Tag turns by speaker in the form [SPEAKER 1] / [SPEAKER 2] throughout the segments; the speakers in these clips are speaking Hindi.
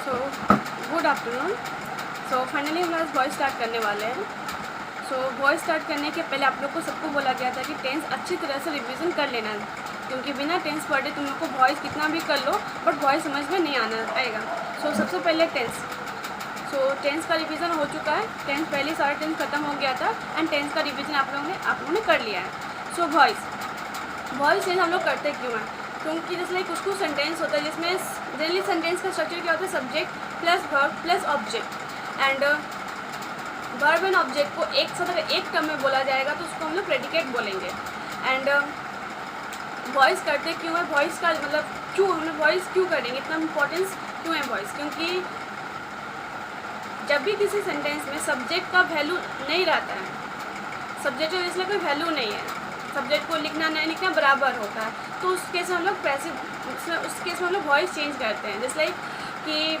[SPEAKER 1] So good afternoon. So finally हम आज वॉइस स्टार्ट करने वाले हैं। सो वॉइस स्टार्ट करने के पहले आप लोग को सबको बोला गया था कि टेंस अच्छी तरह से रिवीजन कर लेना है, क्योंकि बिना टेंस पढ़े तुम लोग को वॉइस कितना भी कर लो बट वॉइस समझ में नहीं आएगा। सो सबसे पहले टेंस। सो टेंस का रिवीजन हो चुका है। टेंस पहले सारा टेंस खत्म हो गया था एंड टेंस का रिवीजन आप लोगों ने कर लिया है। सो वॉइस चेंज हम लोग करते क्यों हैं? क्योंकि जैसे कुछ सेंटेंस होता है जिसमें जनरली सेंटेंस का स्ट्रक्चर क्या होता है, subject plus verb plus object. And verb and object को एक साथ अगर एक टर्म में बोला जाएगा तो उसको हम लोग प्रेडिकेट बोलेंगे। एंड वॉइस करते क्यों है? वॉइस का मतलब क्यों हम लोग वॉइस क्यों करेंगे, इतना इम्पोर्टेंस क्यों है वॉइस? क्योंकि जब भी किसी सेंटेंस में सब्जेक्ट का वैल्यू नहीं रहता है, सब्जेक्ट का इसलिए कोई वैल्यू नहीं है, सब्जेक्ट को लिखना नहीं लिखना बराबर होता है, तो उस केस में हम लोग उस केस में हम लोग वॉइस चेंज करते हैं। जैसे लाइक कि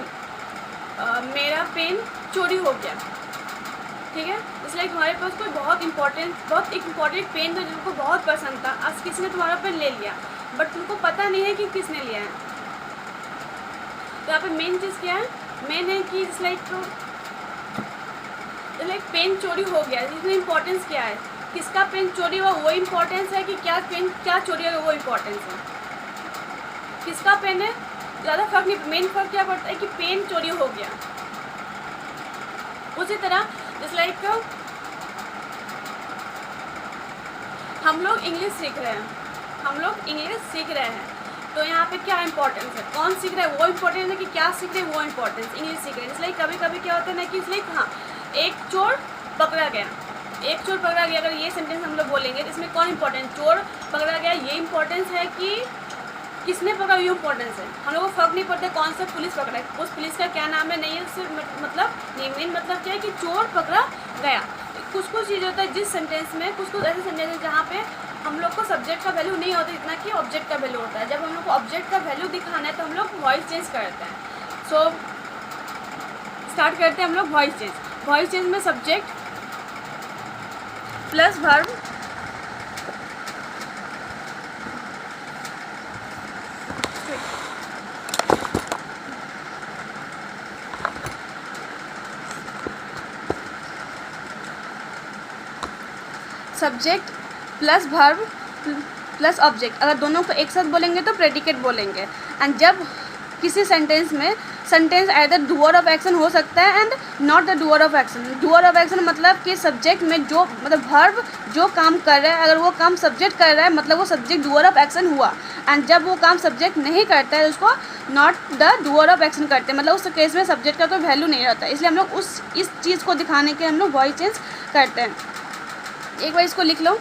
[SPEAKER 1] मेरा पेन चोरी हो गया, ठीक है। जैसे लाइक हमारे पास कोई बहुत इम्पोर्टेंट पेन था जिनको बहुत पसंद था, आज किसी ने तुम्हारा पेन ले लिया बट तुमको पता नहीं है कि किसने लिया है। तो यहाँ पे मेन चीज़ क्या है? मेन है कि जैसे लाइक पेन चोरी हो गया, इसमें इम्पोर्टेंस क्या है? किसका पेन चोरी हुआ वो इम्पोर्टेंस है कि क्या चोरी हुआ वो इम्पोर्टेंस है? किसका पेन है ज़्यादा फर्क नहीं, मेन फर्क क्या पड़ता है कि पेन चोरी हो गया। उसी तरह जैसे लाइक हम लोग इंग्लिश सीख रहे हैं, तो यहाँ पे क्या इंपॉर्टेंस है? कौन सीख रहा है वो इम्पोर्टेंस है कि क्या सीख रहे हैं वो इम्पोर्टेंस? इंग्लिश सीख रहे हैं। इसलिए कभी कभी क्या होता है ना कि इसलिए हाँ एक चोर पकड़ा गया, अगर ये सेंटेंस हम लोग बोलेंगे तो इसमें कौन इंपॉर्टेंट? चोर पकड़ा गया ये इंपॉर्टेंस है कि किसने पकड़ा ये इंपॉर्टेंस है। हम लोग को फर्क नहीं पड़ता कौन सा पुलिस पकड़ा है, उस पुलिस का क्या नाम है नहीं है, उससे मतलब नहीं, मेन मतलब क्या है कि चोर पकड़ा गया। कुछ चीज़ होता है जिस सेंटेंस में, कुछ ऐसे सेंटेंस है जहाँ पे हम लोग को सब्जेक्ट का वैल्यू नहीं होता इतना कि ऑब्जेक्ट का वैल्यू होता है। जब हम लोग को ऑब्जेक्ट का वैल्यू दिखाना है तो हम लोग वॉइस चेंज करते हैं। सो स्टार्ट करते हैं हम लोग वॉइस चेंज में subject plus verb subject plus verb plus object. अगर दोनों को एक साथ बोलेंगे तो प्रेडिकेट बोलेंगे। एंड जब किसी सेंटेंस में sentence either doer of action हो सकता है and not the doer of action. Doer of action मतलब कि सब्जेक्ट में जो मतलब वर्ब जो काम कर रहा है, अगर वो काम सब्जेक्ट कर रहा है मतलब वो सब्जेक्ट डूअर ऑफ एक्शन हुआ। एंड जब वो काम सब्जेक्ट नहीं करता है उसको not the doer of action करते हैं, मतलब उस केस में सब्जेक्ट का कोई वैल्यू नहीं रहता। इसलिए हम लोग इस चीज़ को दिखाने के हम लोग वॉइस चेंज करते हैं। एक बार इसको लिख लो।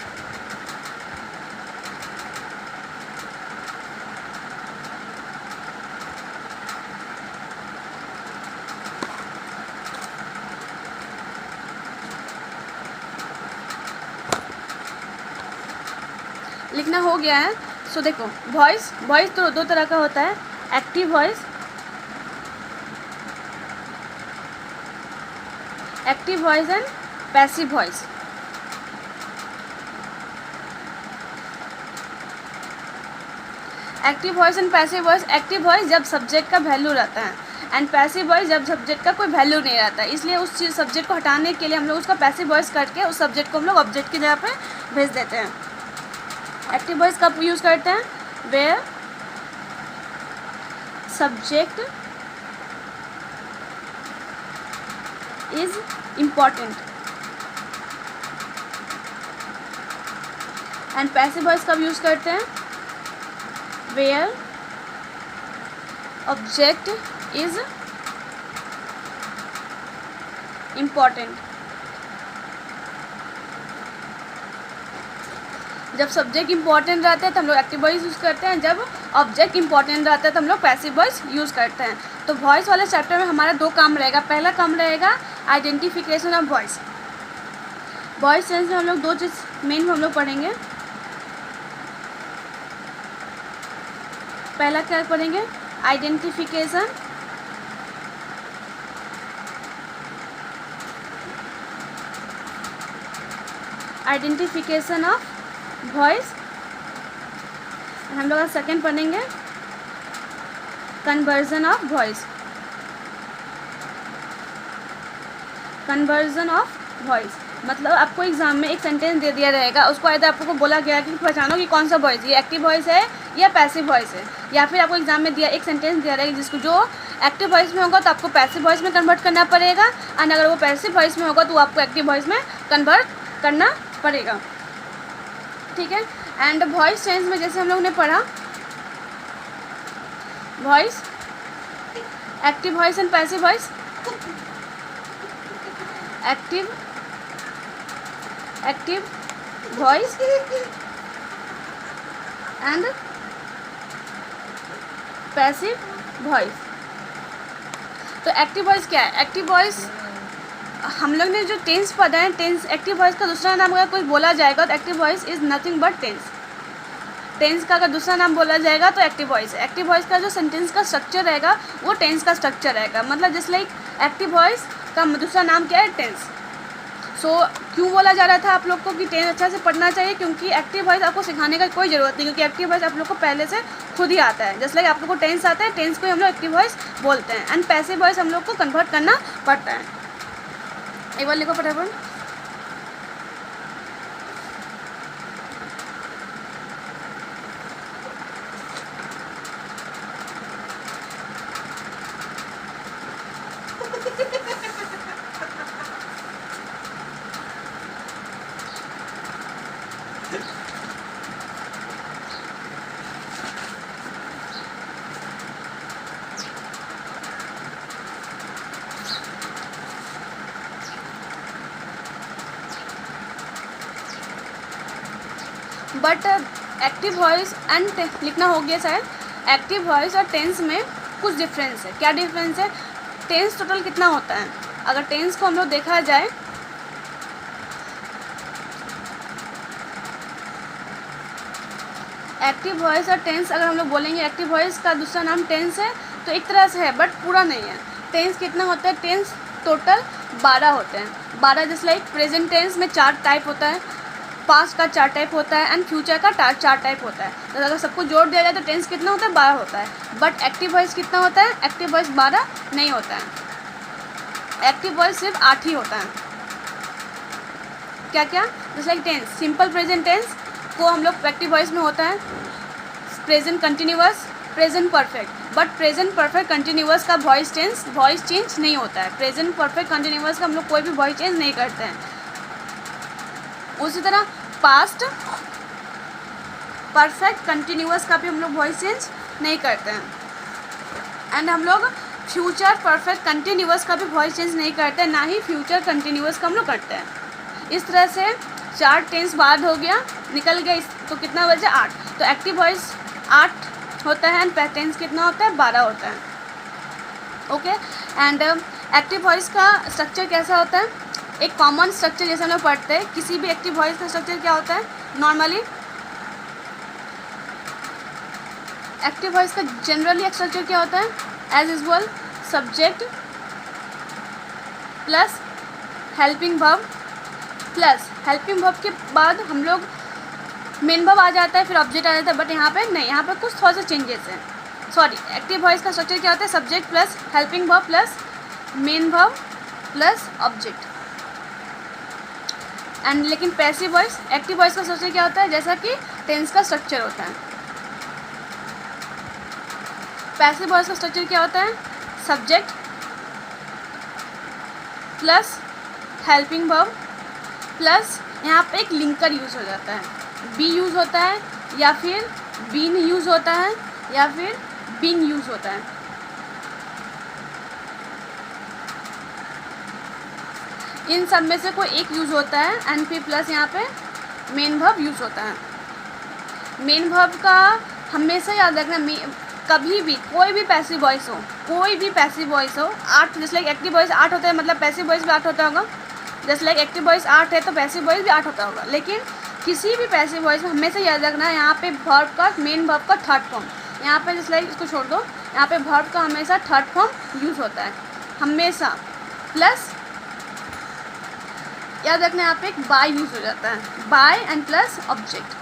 [SPEAKER 1] लिखना हो गया है। सो देखो वॉइस तो दो तरह का होता है, active voice and passive voice. Active voice and passive voice. Active voice जब सब्जेक्ट का वैल्यू रहता है एंड पैसिव वॉइस जब सब्जेक्ट का कोई वैल्यू नहीं रहता है। इसलिए उस चीज़ सब्जेक्ट को हटाने के लिए हम लोग उसका पैसिव वॉइस करके उस सब्जेक्ट को हम लोग ऑब्जेक्ट की जगह पे भेज देते हैं। एक्टिव वॉइस कब यूज़ करते हैं? Where subject is important. And passive voice कब यूज़ करते हैं? Where object is important. जब सब्जेक्ट इंपॉर्टेंट रहता है तो हम लोग एक्टिव वॉइस यूज़ करते हैं, जब ऑब्जेक्ट इंपॉर्टेंट रहता है तो हम लोग पैसिव वॉइस यूज़ करते हैं। तो वॉइस वाले चैप्टर में हमारा दो काम रहेगा। पहला काम रहेगा identification of voice. Voice sense में हम लोग दो चीज़ मेन हम लोग पढ़ेंगे। पहला क्या पढ़ेंगे? Identification of voice. हम लोग सेकंड पढ़ेंगे conversion of voice. Conversion of voice, मतलब आपको एग्जाम में एक सेंटेंस दे दिया रहेगा, उसको आया आपको बोला गया कि पहचानो कि कौन सा वॉइस, ये एक्टिव वॉइस है या पैसिव वॉइस है, या फिर आपको एग्जाम में दिया एक सेंटेंस दिया रहेगा जिसको जो एक्टिव वॉइस में होगा तो आपको पैसिव वॉइस में कन्वर्ट करना पड़ेगा, एंड अगर वो पैसिव वॉइस में होगा तो आपको एक्टिव वॉइस में कन्वर्ट करना पड़ेगा, ठीक है। एंड वॉइस चेंज में जैसे हम लोग ने पढ़ा voice, active voice and passive voice, active voice and passive voice. तो एक्टिव वॉइस क्या है? एक्टिव वॉइस हम लोग ने जो टेंस पढ़ा है, टेंस एक्टिव वॉइस का दूसरा नाम अगर कोई बोला जाएगा तो active voice is nothing but tense. Tense का अगर दूसरा नाम बोला जाएगा तो एक्टिव वॉइस है। एक्टिव वॉइस का जो सेंटेंस का स्ट्रक्चर रहेगा वो टेंस का स्ट्रक्चर रहेगा, मतलब जैसे लाइक एक्टिव वॉइस का दूसरा नाम क्या है? टेंस। सो क्यों बोला जा रहा था आप लोग को कि टेंस अच्छा से पढ़ना चाहिए? क्योंकि एक्टिव वॉइस आपको सिखाने का कोई ज़रूरत नहीं, क्योंकि एक्टिव वॉइस आप लोग को पहले से खुद ही आता है। जैसे लाइक आप लोग को टेंस आता है, टेंस को ही हम लोग एक्टिव वॉइस बोलते हैं, एंड पैसिव वॉइस हम लोग को कन्वर्ट करना पड़ता है। एक बार लिखो फटाफट। बट एक्टिव वॉइस एंड लिखना हो गया शायद। एक्टिव वॉइस और टेंस में कुछ डिफरेंस है। क्या डिफरेंस है? टेंस टोटल कितना होता है? अगर टेंस को हम लोग देखा जाए, एक्टिव वॉइस और टेंस अगर हम लोग बोलेंगे एक्टिव वॉइस का दूसरा नाम टेंस है तो एक तरह से है बट पूरा नहीं है। टेंस कितना होता है? टेंस टोटल 12 होते हैं। 12 जैसे लाइक प्रेजेंट टेंस में 4 टाइप होता है, पास्ट का 4 टाइप होता है, एंड फ्यूचर का 4 टाइप होता है। तो अगर सबको जोड़ दिया जाए तो टेंस कितना होता है? 12 होता है। बट एक्टिव वॉइस कितना होता है? एक्टिव वॉइस 12 नहीं होता है। एक्टिव वॉइस सिर्फ 8 ही होता है। क्या क्या? जैसे like tense, simple present tense को हम लोग एक्टिव वॉइस में होता है, present continuous, present perfect. But present perfect continuous का वॉइस चेंज नहीं होता है। प्रेजेंट परफेक्ट कंटिन्यूअस का हम लोग कोई भी वॉइस चेंज नहीं करते हैं। उसी तरह पास्ट परफेक्ट कंटिन्यूअस का भी हम लोग वॉइस चेंज नहीं करते हैं, एंड हम लोग फ्यूचर परफेक्ट कंटिन्यूअस का भी वॉइस चेंज नहीं करते हैं, ना ही फ्यूचर कंटिन्यूअस का हम लोग करते हैं। इस तरह से 4 टेंस बाद हो गया, निकल गया। तो कितना बचा? 8। तो एक्टिव वॉइस 8 होता है, एंड टेंस कितना होता है? 12 होता है। ओके। एंड एक्टिव वॉइस का स्ट्रक्चर कैसा होता है? एक कॉमन स्ट्रक्चर जैसे हम लोग पढ़ते हैं। किसी भी एक्टिव वॉइस का स्ट्रक्चर क्या होता है? नॉर्मली एक्टिव वॉइस का जनरली एक स्ट्रक्चर क्या होता है? As usual subject plus helping verb, plus helping verb के बाद हम लोग मेन वर्ब आ जाता है, फिर ऑब्जेक्ट आ जाता है। बट यहाँ पे नहीं, यहाँ पे कुछ थोड़ा सा चेंजेस हैं। सॉरी, एक्टिव वॉइस का स्ट्रक्चर क्या होता है? Subject plus helping verb plus main verb plus object. And लेकिन पैसिव वॉइस, एक्टिव वॉइस का स्ट्रक्चर क्या होता है? जैसा कि टेंस का स्ट्रक्चर होता है। पैसिव वॉइस का स्ट्रक्चर क्या होता है? Subject plus helping verb plus यहाँ पे एक लिंकर यूज़ हो जाता है, बी यूज़ होता है, या फिर बीन यूज़ होता है, या फिर बीइंग यूज़ होता है। इन सब में से कोई एक यूज़ होता है, एंड फिर प्लस यहाँ पे मेन वर्ब यूज़ होता है। मेन वर्ब का हमेशा याद रखना, कभी भी कोई भी पैसिव वॉइस हो, कोई भी पैसिव वॉइस हो, 8 जैसे लाइक एक्टिव वॉइस 8 होता है, मतलब पैसिव वॉइस भी 8 होता होगा। जैसे लाइक एक्टिव वॉइस 8 है तो पैसिव वॉइस भी 8 होता होगा। लेकिन किसी भी पैसिव वॉइस में हमेशा याद रखना है यहाँ पे वर्ब का, मेन वर्ब का थर्ड फॉर्म। यहाँ पे जैसे लाइक इसको छोड़ दो, यहाँ पे वर्ब का हमेशा थर्ड फॉर्म यूज़ होता है हमेशा। प्लस याद रखना यहाँ पे एक बाय यूज़ हो जाता है, बाय एंड प्लस ऑब्जेक्ट।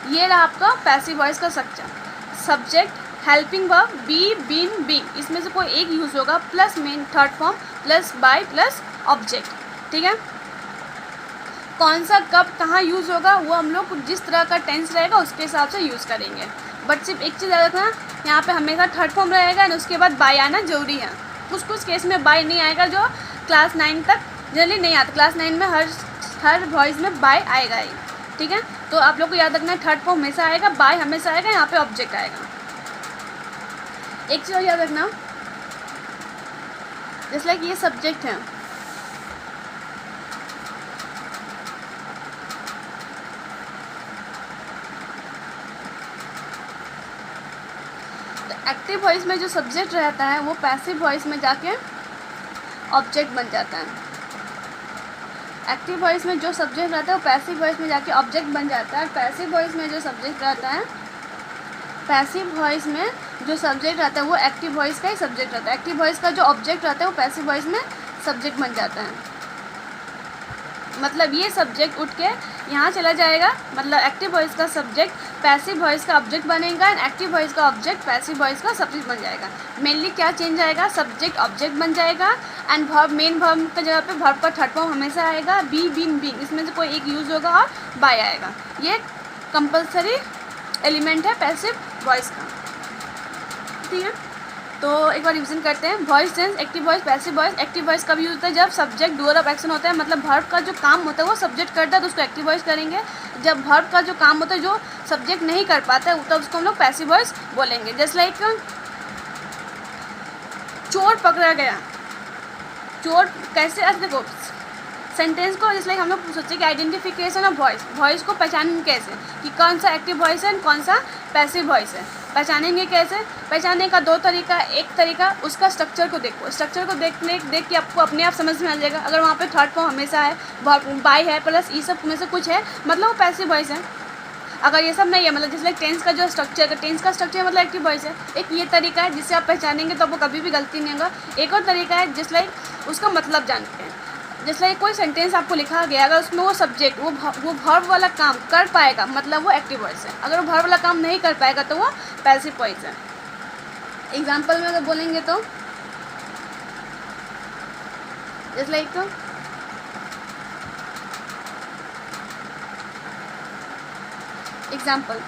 [SPEAKER 1] ये रहा आपका पैसिव वॉइस का structure. Subject helping verb be, been, being, इसमें से कोई एक यूज़ होगा, plus main third form plus by plus object. ठीक है, कौन सा कब कहाँ यूज़ होगा वो हम लोग जिस तरह का टेंस रहेगा उसके हिसाब से यूज़ करेंगे। बट सिर्फ एक चीज़ याद रखना, यहाँ पे हमेशा थर्ड फॉर्म रहेगा और उसके बाद बाय आना जरूरी है। कुछ कुछ केस में बाय नहीं आएगा, जो क्लास 9 तक जनरली नहीं आता, क्लास 9 में हर वॉइस में बाय आएगा ही। ठीक है, तो आप लोग को याद रखना है थर्ड फॉर्म हमेशा आएगा, बाय हमेशा आएगा, यहाँ पे ऑब्जेक्ट आएगा। एक चीज़ याद रखना, जैसे लाइक ये सब्जेक्ट है, एक्टिव वॉइस में जो सब्जेक्ट रहता है वो पैसिव वॉइस में जाके ऑब्जेक्ट बन जाता है। एक्टिव वॉइस में जो सब्जेक्ट रहता है वो पैसिव वॉइस में जाके ऑब्जेक्ट बन जाता है। पैसिव वॉइस में जो सब्जेक्ट रहता है, पैसिव वॉइस में जो सब्जेक्ट रहता है वो एक्टिव वॉइस का ही सब्जेक्ट रहता है। एक्टिव वॉइस का जो ऑब्जेक्ट रहता है वो पैसिव वॉइस में सब्जेक्ट बन जाता है। मतलब ये सब्जेक्ट उठ के यहाँ चला जाएगा, मतलब एक्टिव वॉइस का सब्जेक्ट पैसिव वॉइस का ऑब्जेक्ट बनेगा एंड एक्टिव वॉइस का ऑब्जेक्ट पैसिव वॉइस का सब्जेक्ट बन जाएगा। मेनली क्या चेंज आएगा, सब्जेक्ट ऑब्जेक्ट बन जाएगा एंड वर्ब, मेन वर्ब की जगह पे वर्ब का थर्ड फॉर्म हमेशा आएगा, बी, बीन, बीइंग, इसमें से कोई एक यूज़ होगा और बाय आएगा। ये कंपल्सरी एलिमेंट है पैसिव वॉइस का। ठीक है, तो एक बार रिविजन करते हैं। Voice tense, active voice, passive voice. Active voice कब यूज होता है, जब सब्जेक्ट डूअर ऑफ एक्शन होता है, मतलब वर्ब का जो काम होता है वो सब्जेक्ट करता है तो उसको एक्टिव वॉइस करेंगे। जब वर्ब का जो काम होता है जो सब्जेक्ट नहीं कर पाता है तब उसको हम लोग पैसिव वॉइस बोलेंगे। जैसे लाइक चोर पकड़ा गया, चोर कैसे, ऐसे देखो सेंटेंस को जैसे लाइक हम लोग सोचे कि आइडेंटिफिकेशन ऑफ वॉइस, वॉइस को पहचानेंगे कैसे कि कौन सा एक्टिव वॉइस है कौन सा पैसिव वॉइस है। पहचानेंगे कैसे, पहचानने का दो तरीका। एक तरीका उसका स्ट्रक्चर को देखो, स्ट्रक्चर को देख के आपको अपने आप समझ में आ जाएगा। अगर वहाँ पे थर्ड फॉर्म हमेशा है, बाय है, प्लस ये सब में से कुछ है, मतलब वो पैसिव वॉइस है। अगर ये सब नहीं है, मतलब जैसे टेंस का जो स्ट्रक्चर है, टेंस का स्ट्रक्चर मतलब एक्टिव वॉइस है। एक ये तरीका है जिससे आप पहचानेंगे तो आपको कभी भी गलती नहीं होगा। एक और तरीका है जिस लाइक उसका मतलब जानते हैं। जैसे लाइक कोई सेंटेंस आपको लिखा गया, अगर उसमें वो सब्जेक्ट वो वर्ब वाला काम कर पाएगा मतलब वो एक्टिव वॉइस है। अगर वो वर्ब वाला काम नहीं कर पाएगा तो वो पैसिव वॉइस है। एग्जाम्पल में अगर बोलेंगे तो जैसे like example,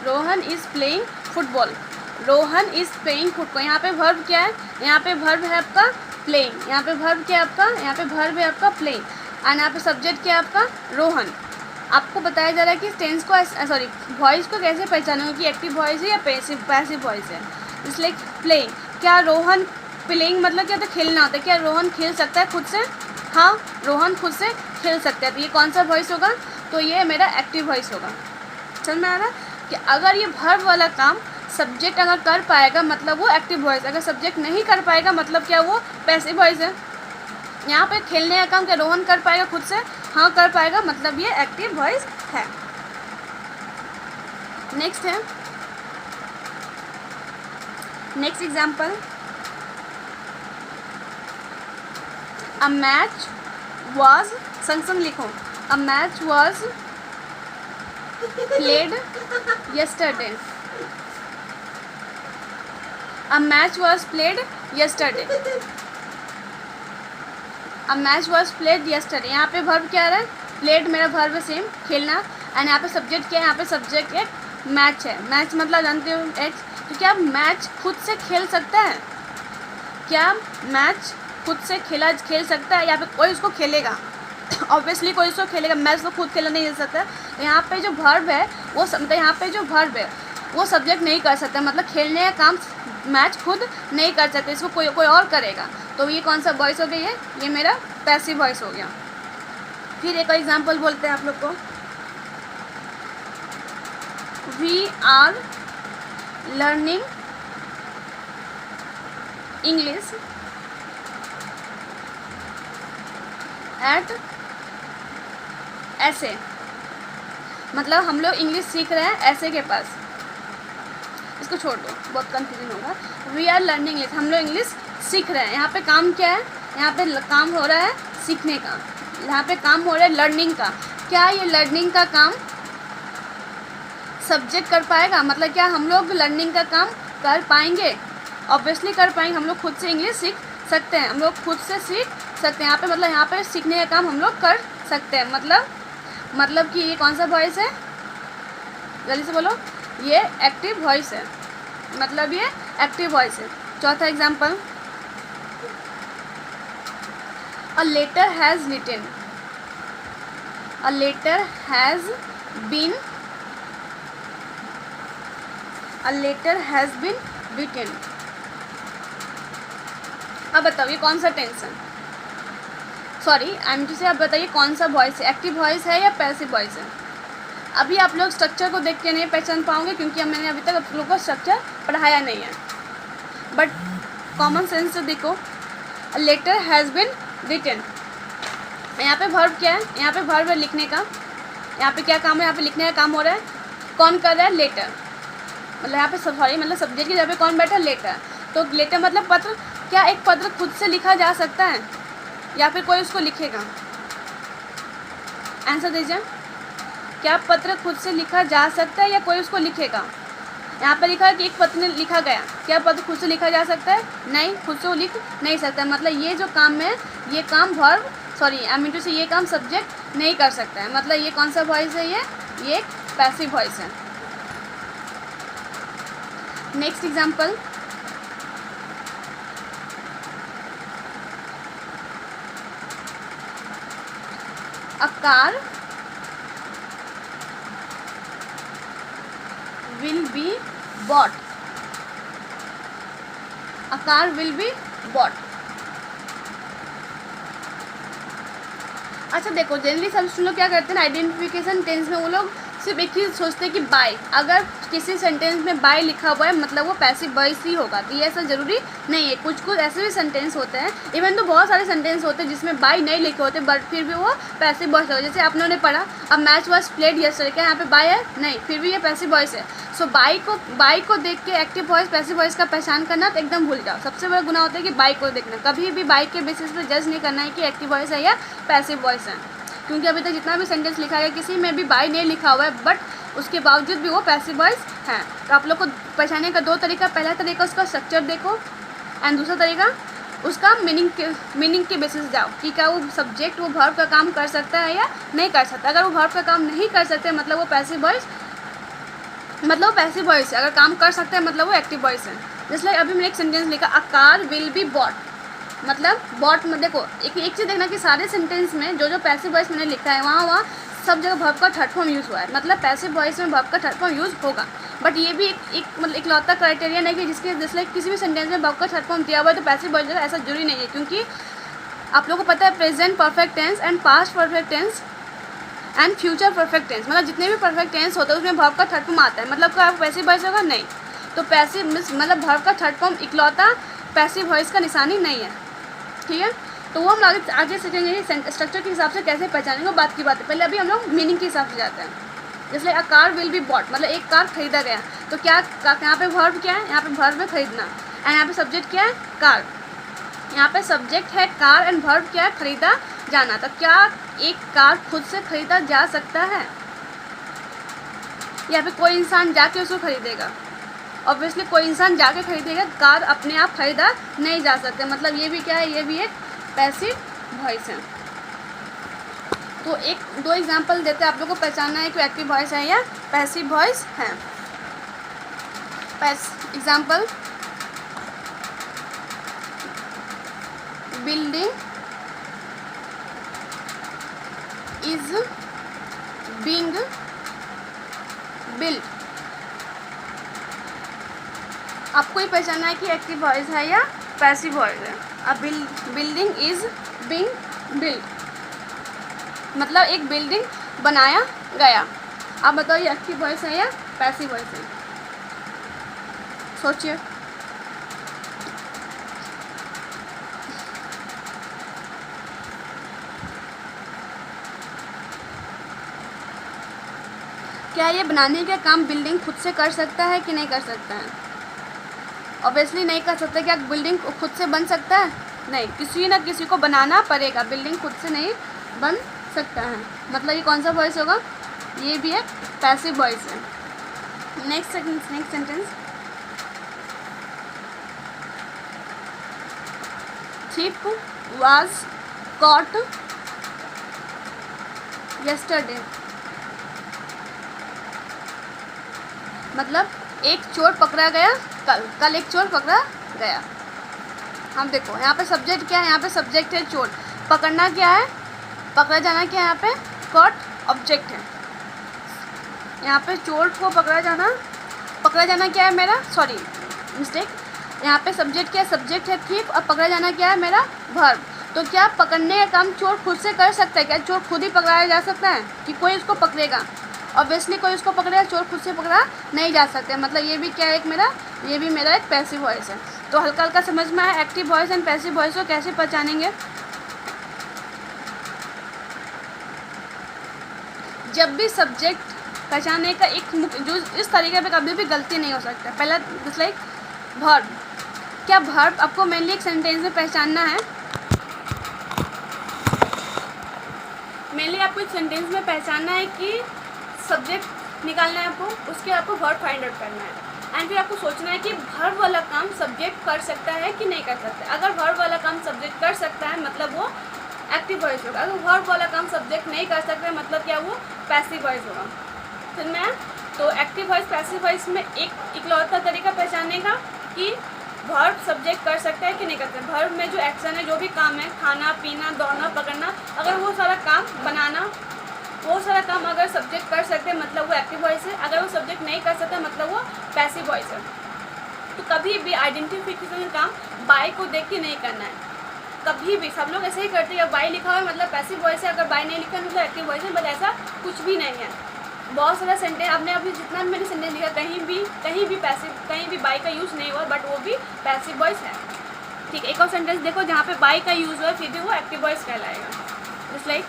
[SPEAKER 1] Rohan is playing football. Rohan is playing football. यहाँ पे वर्ब क्या है, यहाँ पे वर्ब है आपका प्लेइंग, यहाँ पे वर्ब क्या है आपका, यहाँ पे वर्ब है आपका प्लेइंग एंड यहाँ पे सब्जेक्ट क्या है आपका रोहन। आपको बताया जा रहा है कि टेंस को सॉरी वॉइस को कैसे पहचानोगे कि एक्टिव वॉइस है या पैसिव वॉइस है। इसलिए प्लेइंग, क्या रोहन प्लेइंग मतलब क्या, तो खेलना होता है। क्या रोहन खेल सकता है खुद से, हाँ रोहन खुद से खेल सकता है। तो ये कौन सा वॉइस होगा, तो ये मेरा एक्टिव वॉइस होगा। समझ में आ रहा कि अगर ये वर्ब वाला काम सब्जेक्ट अगर कर पाएगा मतलब वो एक्टिव वॉइस, अगर सब्जेक्ट नहीं कर पाएगा मतलब क्या वो पैसिव वॉइस है। यहाँ पे खेलने का काम क्या रोहन कर पाएगा खुद से, हाँ कर पाएगा, मतलब ये एक्टिव वॉइस है। नेक्स्ट है, next example, a match was, संग लिखो, a match was played yesterday, a match was played yesterday, a match was played yesterday। यहाँ पे वर्ब क्या आ रहा है, प्लेड मेरा वर्ब है सेम खेलना एंड यहाँ पे सब्जेक्ट क्या है, यहाँ पे सब्जेक्ट एक मैच है। मैच मतलब जानते हो एक्स, तो क्या मैच खुद से खेल सकता है, क्या मैच खुद से खेल सकता है, यहाँ पे कोई उसको खेलेगा, ऑब्वियसली कोई उसको खेलेगा, मैच तो खुद खेलना नहीं सकता। यहाँ पे जो वर्ब है वो मतलब यहाँ पे जो वर्ब है वो सब्जेक्ट नहीं कर सकता, मतलब खेलने का काम मैच खुद नहीं कर सकते, इसको कोई और करेगा। तो ये कौन सा वॉइस हो गया, ये मेरा पैसिव वॉइस हो गया। फिर एक और एग्जांपल बोलते हैं आप लोग को, we are learning English at ऐसे, मतलब हम लोग इंग्लिश सीख रहे हैं ऐसे के पास, इसको छोड़ दो, बहुत कंफ्यूजन होगा। वी आर लर्निंग इंग्लिश, हम लोग इंग्लिश सीख रहे हैं। यहाँ पे काम क्या है, यहाँ पे काम हो रहा है सीखने का, यहाँ पे काम हो रहा है लर्निंग का। क्या ये लर्निंग का काम सब्जेक्ट कर पाएगा? मतलब क्या हम लोग लर्निंग का काम कर पाएंगे? ऑब्वियसली कर पाएंगे, हम लोग खुद से इंग्लिश सीख सकते हैं, हम लोग खुद से सीख सकते हैं। यहाँ पे मतलब यहाँ पे सीखने का काम हम लोग कर सकते हैं। मतलब कि ये कौन सा वॉइस है, जल्दी से बोलो, ये एक्टिव वॉइस है, मतलब ये एक्टिव वॉइस है। चौथा example, a letter has written, a letter has been, a letter has been written. अब बताओ ये कौन सा टेंस है, सॉरी आई एम टू से, अब बताइए कौन सा वॉइस है, एक्टिव वॉइस है या पैसिव वॉइस है? अभी आप लोग स्ट्रक्चर को देख के नहीं पहचान पाओगे क्योंकि मैंने अभी तक आप लोगों को स्ट्रक्चर पढ़ाया नहीं है, बट कॉमन सेंस से देखो, a letter has been written. यहाँ पे वर्ब क्या है, यहाँ पे वर्ब है लिखने का, यहाँ पे क्या काम है, यहाँ पे लिखने का काम हो रहा है। कौन कर रहा है? लेटर, मतलब यहाँ पे सॉरी मतलब सब्जेक्ट की जगह पे कौन बैठा है? लेटर। तो लेटर मतलब पत्र। क्या एक पत्र खुद से लिखा जा सकता है या फिर कोई उसको लिखेगा? आंसर दीजिए, क्या पत्र खुद से लिखा जा सकता है या कोई उसको लिखेगा? यहाँ पर लिखा है कि एक पत्र लिखा गया, क्या पत्र खुद से लिखा जा सकता है? नहीं, खुद से वो लिख नहीं सकता। मतलब ये जो काम है, ये काम verb, sorry I mean to say, ये काम सब्जेक्ट नहीं कर सकता है। मतलब ये कौन सा वॉइस है? ये एक पैसिव वॉइस है। Next example, a car will be bought, a car will be bought। अच्छा देखो, जनरली सब लोग क्या करते हैं, आइडेंटिफिकेशन टेंस में वो लोग सिर्फ एक चीज़ सोचते हैं कि बाय, अगर किसी सेंटेंस में बाय लिखा हुआ है मतलब वो पैसिव वॉइस ही होगा। तो ये ऐसा ज़रूरी नहीं है, कुछ कुछ ऐसे भी सेंटेंस होते हैं, इवन तो बहुत सारे सेंटेंस होते हैं जिसमें बाय नहीं लिखे होते बट फिर भी वो पैसिव वॉइस होगा। जैसे आपने पढ़ा, अब मैच वॉज प्लेड यस्टरडे, क्या यहाँ पे बाय है? नहीं, फिर भी ये पैसिव वॉइस है। सो बाय को देख के एक्टिव वॉइस पैसिव वॉइस का पहचान करना तो एकदम भूल जाओ। सबसे बड़ा गुनाह होता है कि बाय को देखना, कभी भी बाय के बेसिस पे जज नहीं करना है कि एक्टिव वॉइस है या पैसिव वॉइस है, क्योंकि अभी तक जितना भी सेंटेंस लिखा गया किसी में भी बाय नहीं लिखा हुआ है बट उसके बावजूद भी वो पैसिव वॉइस है। तो आप लोग को पहचानने का दो तरीका, पहला तरीका उसका स्ट्रक्चर देखो एंड दूसरा तरीका उसका मीनिंग के बेसिस जाओ कि क्या वो सब्जेक्ट वो वर्ब का काम कर सकता है या नहीं कर सकता। अगर वो वर्ब का काम नहीं कर सकते मतलब वो पैसिव वॉइस, मतलब पैसिव वॉइस है। अगर काम कर सकता है मतलब वो एक्टिव वॉइस है। जैसे अभी मैंने एक सेंटेंस लिखा, a car will be bought, मतलब बॉट में देखो एक चीज़ देखना कि सारे सेंटेंस में जो पैसिव वॉइस मैंने लिखा है वहाँ सब जगह वर्ब का थर्ड फॉर्म यूज़ हुआ है। मतलब पैसिव वॉइस में वर्ब का थर्ड फॉर्म यूज़ होगा, बट ये भी एक मतलब इकलौता क्राइटेरिया नहीं कि जिसके जैसे किसी भी सेंटेंस में वर्ब का थर्ड फॉर्म दिया हुआ है तो पैसिव वॉइस होगा, ऐसा जरूरी नहीं है। क्योंकि आप लोगों को पता है present perfect tense and past perfect tense and future perfect tense, मतलब जितने भी परफेक्ट टेंस होता है उसमें वर्ब का थर्ड फॉर्म आता है। मतलब क्या पैसिव वॉइस होगा? नहीं। तो पैसिव मतलब वर्ब का थर्ड फॉर्म इकलौता पैसिव वॉइस का निशानी नहीं है, ठीक है। तो वो हम आगे सीखेंगे स्ट्रक्चर के हिसाब से कैसे पहचानेंगे, बात की बात है। पहले अभी हम लोग मीनिंग के हिसाब से जाते हैं। जैसे a car will be bought, मतलब एक कार खरीदा गया, तो क्या यहाँ पे वर्ब क्या है? यहाँ पे वर्ब है खरीदना एंड यहाँ पे सब्जेक्ट क्या है? कार। यहाँ पे सब्जेक्ट है कार एंड वर्ब क्या है? खरीदा जाना। तो क्या एक कार खुद से खरीदा जा सकता है या फिर कोई इंसान जाके उसको खरीदेगा? ऑब्वियसली कोई इंसान जाके खरीदेगा, कार अपने आप खरीदा नहीं जा सकते। मतलब ये भी क्या है? ये भी एक पैसिव वॉइस है। तो एक दो एग्जांपल देते हैं, आप लोगों को पहचानना है कि एक्टिव वॉइस है या पैसिव वॉइस है। Example, building is being build. आपको ही पहचानना है कि एक्टिव वॉइस है या पैसिव वॉइस है। अब बिल्डिंग इज बीइंग बिल्ड, मतलब एक बिल्डिंग बनाया गया। आप बताओ ये एक्टिव वॉइस है या पैसिव वॉइस है? सोचिए। क्या ये बनाने का काम बिल्डिंग खुद से कर सकता है कि नहीं कर सकता है? ऑब्वियसली नहीं कर सकता। क्या बिल्डिंग खुद से बन सकता है? नहीं, किसी ना किसी को बनाना पड़ेगा, बिल्डिंग खुद से नहीं बन सकता है। मतलब ये कौन सा वॉइस होगा? ये भी एक पैसिव वॉइस है। Next sentence, thief was caught yesterday। मतलब एक चोर पकड़ा गया कल एक चोर पकड़ा गया। हम देखो यहाँ पे सब्जेक्ट क्या है, यहाँ पे सब्जेक्ट है चोर, पकड़ना क्या है, पकड़ा जाना क्या है, यहाँ पे कॉट ऑब्जेक्ट है। यहाँ पे चोर को पकड़ा जाना क्या है मेरा, सॉरी मिस्टेक, यहाँ पे सब्जेक्ट क्या है, सब्जेक्ट है थीफ, और पकड़ा जाना क्या है मेरा वर्ब। तो क्या पकड़ने का काम चोर खुद से कर सकता है? क्या चोर खुद ही पकड़ाया जा सकता है कि कोई उसको पकड़ेगा? ऑब्वियसली कोई उसको पकड़ेगा, चोर खुद से पकड़ा नहीं जा सकता। मतलब ये भी क्या है, ये भी मेरा एक पैसिव वॉइस है। तो हल्का हल्का समझ में आया active voice and passive voice को कैसे पहचानेंगे। जब भी सब्जेक्ट पहचानने का एक जो इस तरीके पे कभी भी गलती नहीं हो सकता। पहला जस्ट लाइक वर्ब, क्या वर्ब आपको मेनली एक सेंटेंस में पहचानना है? मेनली आपको एक सेंटेंस में पहचानना है कि सब्जेक्ट निकालना है आपको, उसके आपको वर्ब फाइंड आउट करना है एंड फिर आपको सोचना है कि वर्ब वाला काम सब्जेक्ट कर सकता है कि नहीं कर सकता। अगर वर्ब वाला काम सब्जेक्ट कर सकता है मतलब वो एक्टिव वॉइस होगा। अगर वर्ब वाला काम सब्जेक्ट नहीं कर सकता है मतलब क्या, वो पैसिव वॉइस होगा। फिर मैं तो एक्टिव वॉइस पैसिव वॉइस में एक इकलौता तरीका पहचानने का कि वर्ब सब्जेक्ट कर सकता है कि नहीं कर सकता। वर्ब में जो एक्शन है, जो भी काम है, खाना पीना दौड़ना पकड़ना, अगर वो सारा काम बनाना, वो सारा काम अगर सब्जेक्ट कर सकते हैं मतलब वो एक्टिव वॉइस है। अगर वो सब्जेक्ट नहीं कर सकते मतलब वो पैसिव वॉइस है। तो कभी भी आइडेंटिफिकेशन का काम बाय को देख के नहीं करना है। कभी भी सब लोग ऐसे ही करते हैं, बाय लिखा हुआ है मतलब पैसिव वॉइस है, अगर बाय नहीं लिखा मतलब एक्टिव वॉइस है, बट ऐसा कुछ भी नहीं है। बहुत सारा सेंटेंस आपने अभी जितना भी मैंने सेंटेंस लिखा कहीं भी पैसिव, कहीं भी बाय का यूज़ नहीं हुआ, बट वो भी पैसिव वॉइस है। ठीक है, एक और सेंटेंस देखो जहाँ पे बाय का यूज़ हुआ फिर भी वो एक्टिव वॉइस कहलाएगा। Just like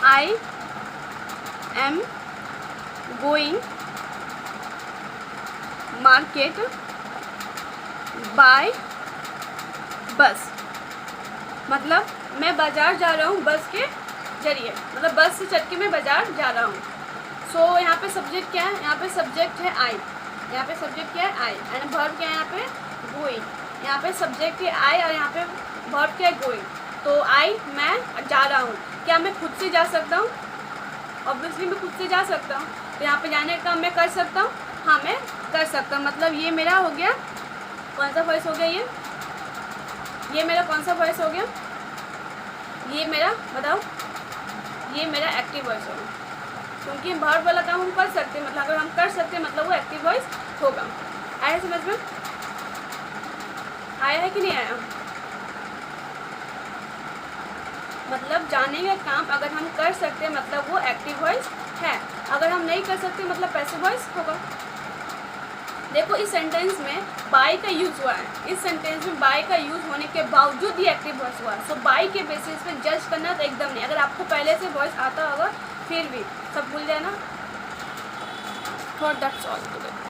[SPEAKER 1] I am going market by बस। मतलब मैं बाज़ार जा रहा हूँ बस के जरिए, मतलब बस से चढ़ के मैं बाज़ार जा रहा हूँ। सो यहाँ पे सब्जेक्ट क्या है, यहाँ पे सब्जेक्ट है आई, यहाँ पे सब्जेक्ट क्या है आई एंड वर्ब क्या है यहाँ पे गोइंग। यहाँ पे सब्जेक्ट है आई और यहाँ पे वर्ब क्या है गोइंग। तो आई मैं जा रहा हूँ, क्या मैं खुद से जा सकता हूँ? ऑब्वियसली मैं खुद से जा सकता हूँ। तो यहाँ पे जाने का काम मैं कर सकता हूँ, हाँ मैं कर सकता हूँ। मतलब ये मेरा हो गया कौन सा वॉइस हो गया, ये मेरा कौन सा वॉइस हो गया, ये मेरा बताओ, ये मेरा एक्टिव वॉइस होगा। क्योंकि वर्ब वाला काम हम कर सकते हैं, मतलब अगर हम कर सकते हैं मतलब वो एक्टिव वॉइस होगा। आया समझ में? आया है कि नहीं आया? मतलब जाने का काम अगर हम कर सकते हैं मतलब वो एक्टिव वॉइस है, अगर हम नहीं कर सकते मतलब पैसिव वॉइस होगा। देखो इस सेंटेंस में बाय का यूज़ हुआ है, इस सेंटेंस में बाय का यूज़ होने के बावजूद ही एक्टिव वॉइस हुआ है। सो बाय के बेसिस पे जज करना तो एकदम नहीं। अगर आपको पहले से वॉइस आता होगा फिर भी सब भूल जाना। For that's all.